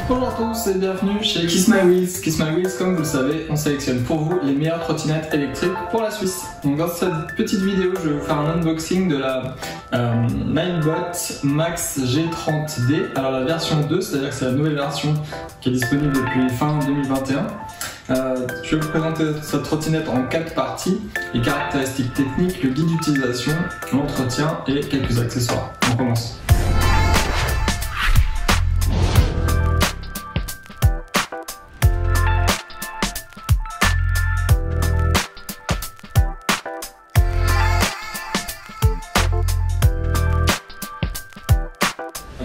Bonjour à tous et bienvenue chez Kiss My Wheels. Kiss My Wheels, comme vous le savez, on sélectionne pour vous les meilleures trottinettes électriques pour la Suisse. Donc dans cette petite vidéo, je vais vous faire un unboxing de la Ninebot Max G30D. Alors la version 2, c'est-à-dire que c'est la nouvelle version qui est disponible depuis fin 2021. Je vais vous présenter cette trottinette en 4 parties, les caractéristiques techniques, le guide d'utilisation, l'entretien et quelques accessoires. On commence.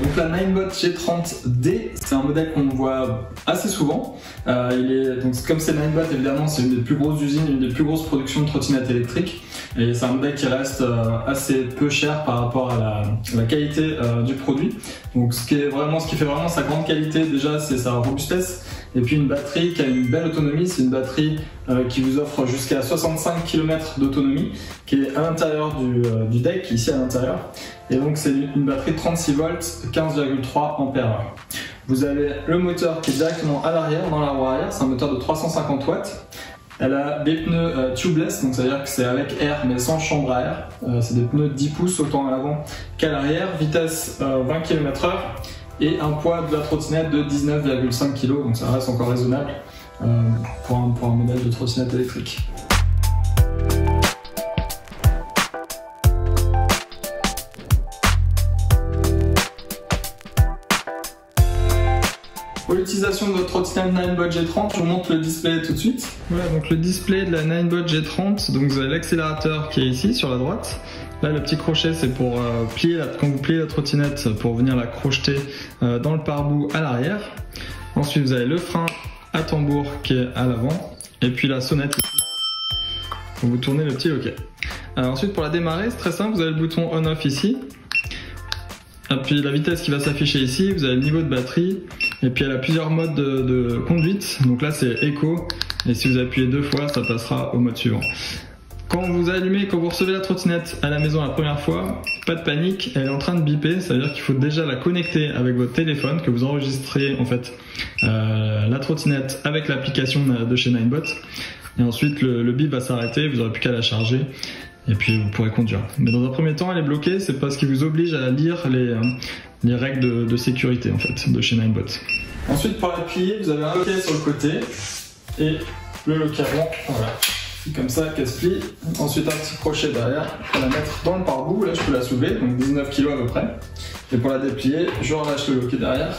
Donc la Ninebot G30D, c'est un modèle qu'on voit assez souvent. Donc comme c'est Ninebot, évidemment, c'est une des plus grosses usines, une des plus grosses productions de trottinettes électriques. Et c'est un modèle qui reste assez peu cher par rapport à la qualité du produit. Donc ce qui fait vraiment sa grande qualité, déjà, c'est sa robustesse. Et puis une batterie qui a une belle autonomie, c'est une batterie qui vous offre jusqu'à 65 km d'autonomie, qui est à l'intérieur du deck, ici à l'intérieur. Et donc c'est une batterie 36 volts, 15,3 ampères. Vous avez le moteur qui est directement à l'arrière, dans la roue arrière, c'est un moteur de 350 watts. Elle a des pneus tubeless, donc ça veut dire que c'est avec air mais sans chambre à air. C'est des pneus 10 pouces autant à l'avant qu'à l'arrière, vitesse 20 km/h. Et un poids de la trottinette de 19,5 kg, donc ça reste encore raisonnable pour un modèle de trottinette électrique. Pour l'utilisation de votre trottinette Ninebot G30, je vous montre le display tout de suite. Voilà, donc le display de la Ninebot G30, donc vous avez l'accélérateur qui est ici sur la droite. Là, le petit crochet, c'est pour quand vous pliez la trottinette, pour venir la crocheter dans le pare-boue à l'arrière. Ensuite, vous avez le frein à tambour qui est à l'avant. Et puis la sonnette quand vous tournez le petit loquet. Ensuite, pour la démarrer, c'est très simple. Vous avez le bouton on-off ici. Et puis la vitesse qui va s'afficher ici. Vous avez le niveau de batterie. Et puis elle a plusieurs modes de conduite. Donc là, c'est éco. Et si vous appuyez 2 fois, ça passera au mode suivant. Quand vous recevez la trottinette à la maison la première fois, pas de panique, elle est en train de biper, ça veut dire qu'il faut déjà la connecter avec votre téléphone, que vous enregistrez en fait la trottinette avec l'application de chez Ninebot. Et ensuite le bip va s'arrêter, vous n'aurez plus qu'à la charger et puis vous pourrez conduire. Mais dans un premier temps, elle est bloquée, c'est parce qu'il vous oblige à lire les règles de sécurité en fait de chez Ninebot. Ensuite, pour la plier, vous avez un loquet sur le côté et le loquet avant, voilà. Comme ça qu'elle se plie. Ensuite un petit crochet derrière pour la mettre dans le pare-boue. Là je peux la soulever, donc 19 kg à peu près. Et pour la déplier, je relâche le loquet derrière.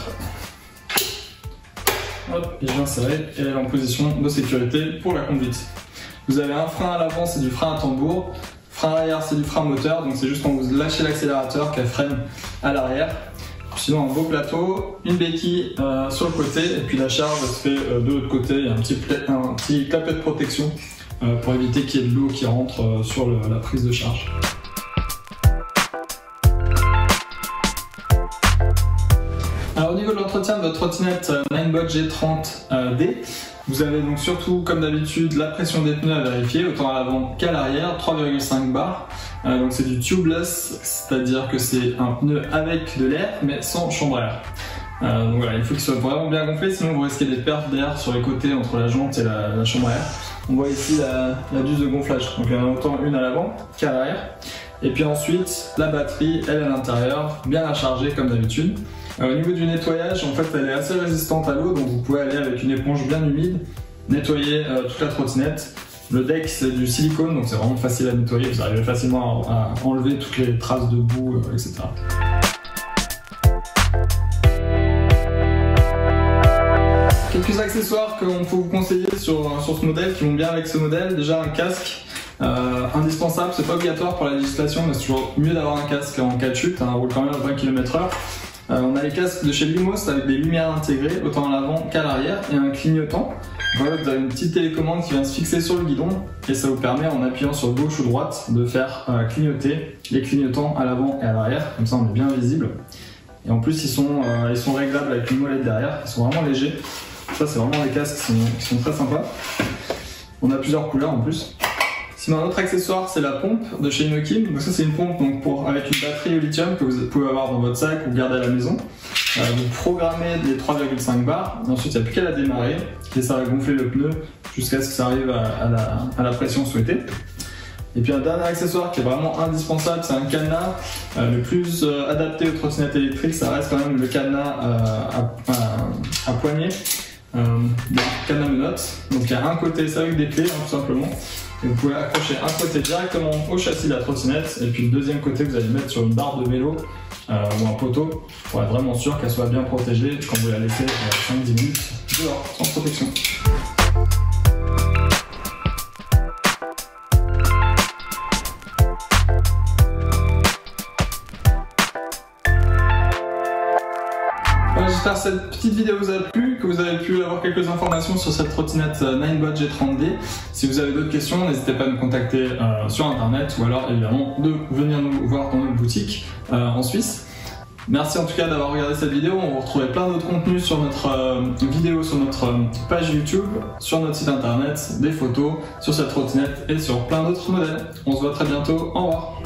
Hop, et je viens serrer et elle est en position de sécurité pour la conduite. Vous avez un frein à l'avant, c'est du frein à tambour. Frein arrière, c'est du frein moteur, donc c'est juste quand vous lâchez l'accélérateur qu'elle freine à l'arrière. Sinon un beau plateau, une béquille sur le côté et puis la charge se fait de l'autre côté. Il y a un petit clapet de protection pour éviter qu'il y ait de l'eau qui rentre sur la prise de charge. Alors au niveau de l'entretien de votre trottinette Ninebot G30D, vous avez donc surtout comme d'habitude la pression des pneus à vérifier, autant à l'avant qu'à l'arrière, 3,5 bars. Donc c'est du tubeless, c'est-à-dire que c'est un pneu avec de l'air mais sans chambre à air. Donc voilà, il faut qu'il soit vraiment bien gonflé, sinon vous risquez des pertes d'air sur les côtés entre la jante et la chambre à air. On voit ici la duse de gonflage, donc il y en a autant une à l'avant qu'à l'arrière. Et puis ensuite, la batterie, elle est à l'intérieur, bien à charger comme d'habitude. Au niveau du nettoyage, en fait, elle est assez résistante à l'eau, donc vous pouvez aller avec une éponge bien humide, nettoyer toute la trottinette. Le deck, c'est du silicone, donc c'est vraiment facile à nettoyer, vous arrivez facilement à enlever toutes les traces de boue, etc. Quelques accessoires qu'on peut vous conseiller sur ce modèle, qui vont bien avec ce modèle. Déjà un casque, indispensable, c'est pas obligatoire pour la législation, mais c'est toujours mieux d'avoir un casque en cas de chute, on roule quand même à 20 km/h. On a les casques de chez Lumos avec des lumières intégrées, autant à l'avant qu'à l'arrière, et un clignotant. Voilà, vous avez une petite télécommande qui vient se fixer sur le guidon, et ça vous permet, en appuyant sur gauche ou droite, de faire clignoter les clignotants à l'avant et à l'arrière, comme ça on est bien visible. Et en plus ils sont réglables avec une molette derrière, ils sont vraiment légers. Ça c'est vraiment des casques qui sont très sympas. On a plusieurs couleurs en plus. Sinon un autre accessoire c'est la pompe de chez Inokim. Donc ça c'est une pompe donc avec une batterie au lithium que vous pouvez avoir dans votre sac ou garder à la maison. vous programmez les 3,5 bars, et ensuite il n'y a plus qu'à la démarrer, et ça va gonfler le pneu jusqu'à ce que ça arrive à la pression souhaitée. Et puis un dernier accessoire qui est vraiment indispensable, c'est un cadenas. Le plus adapté aux trottinettes électriques, ça reste quand même le cadenas à poignée, cadenas menottes. Donc il y a un côté, c'est avec des clés tout simplement. Et vous pouvez accrocher un côté directement au châssis de la trottinette, et puis le deuxième côté vous allez le mettre sur une barre de vélo ou un poteau pour être vraiment sûr qu'elle soit bien protégée quand vous la laissez 5-10 minutes dehors sans protection. J'espère que cette petite vidéo vous a plu, que vous avez pu avoir quelques informations sur cette trottinette Ninebot G30D. Si vous avez d'autres questions, n'hésitez pas à nous contacter sur internet ou alors évidemment de venir nous voir dans notre boutique en Suisse. Merci en tout cas d'avoir regardé cette vidéo. On va retrouver plein d'autres contenus sur notre vidéo, sur notre page YouTube, sur notre site internet, des photos sur cette trottinette et sur plein d'autres modèles. On se voit très bientôt. Au revoir.